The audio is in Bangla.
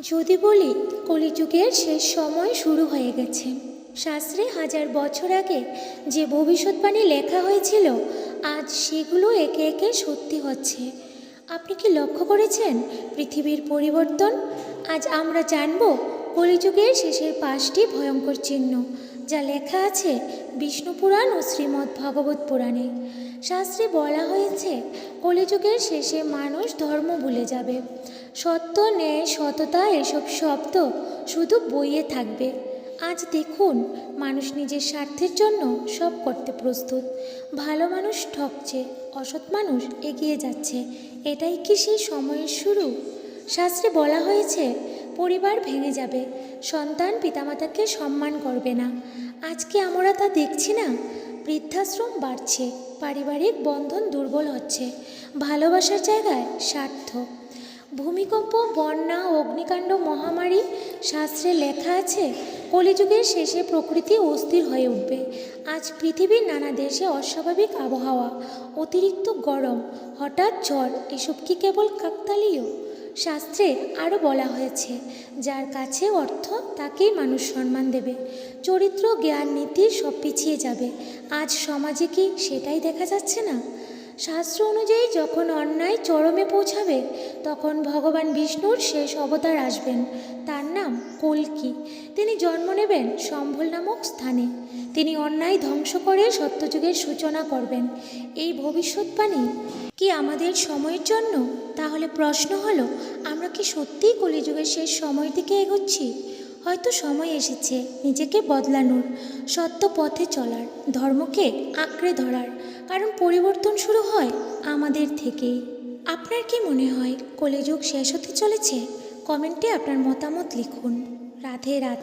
যদি বলি কলিযুগের শেষ সময় শুরু হয়ে গেছে, শাস্ত্রে হাজার বছর আগে যে ভবিষ্যৎবাণী লেখা হয়েছিল আজ সেগুলো একে একে সত্যি হচ্ছে। আপনি কি লক্ষ্য করেছেন পৃথিবীর পরিবর্তন? আজ আমরা জানব কলিযুগের শেষের 5টি ভয়ঙ্কর চিহ্ন, যা লেখা আছে বিষ্ণু পুরাণ ও শ্রীমদ্ ভাগবত পুরাণে। শাস্ত্রে বলা হয়েছে কলিযুগের শেষে মানুষ ধর্ম ভুলে যাবে, সত্য, ন্যায়, সততা এসব শব্দ শুধু বইয়ে থাকবে। আজ দেখুন, মানুষ নিজের স্বার্থের জন্য সব করতে প্রস্তুত। ভালো মানুষ ঠকছে, অসৎ মানুষ এগিয়ে যাচ্ছে। এটাই কি সেই সময়ের শুরু? শাস্ত্রে বলা হয়েছে পরিবার ভেঙে যাবে, সন্তান পিতামাতাকে সম্মান করবে না। আজকে আমরা তা দেখছি না। বৃদ্ধাশ্রম বাড়ছে, পারিবারিক বন্ধন দুর্বল হচ্ছে, ভালোবাসার জায়গায় স্বার্থ। ভূমিকম্প, বন্যা, অগ্নিকাণ্ড, মহামারী। শাস্ত্রে লেখা আছে কলিযুগের শেষে প্রকৃতি অস্থির হয়ে উঠবে। আজ পৃথিবীর নানা দেশে অস্বাভাবিক আবহাওয়া, অতিরিক্ত গরম, হঠাৎ ঝড়। এসব কি কেবল কাকতালীয়? শাস্ত্রে আরও বলা হয়েছে যার কাছে অর্থ তাকেই মানুষ সম্মান দেবে, চরিত্র, জ্ঞান, নীতি সব পিছিয়ে যাবে। আজ সমাজে কি সেটাই দেখা যাচ্ছে না? শাস্ত্র অনুযায়ী যখন অন্যায় চরমে পৌঁছাবে তখন ভগবান বিষ্ণুর শেষ অবতার আসবেন। তার নাম কল্কি। তিনি জন্ম নেবেন সম্ভল নামক স্থানে। তিনি অন্যায় ধ্বংস করে সত্যযুগের সূচনা করবেন। এই ভবিষ্যৎবাণী কি আমাদের সময়ের জন্য? তাহলে প্রশ্ন হলো, আমরা কি সত্যিই কলিযুগের শেষ সময়ের দিকে এগোচ্ছি? হয়তো সময় এসেছে নিজেকে বদলানোর, সত্য পথে চলার, ধর্মকে আঁকড়ে ধরার। কারণ পরিবর্তন শুরু হয় আমাদের থেকেই। আপনার কি মনে হয় কলিযুগ শেষ হতে চলেছে? কমেন্টে আপনার মতামত লিখুন। রাধে রাধে।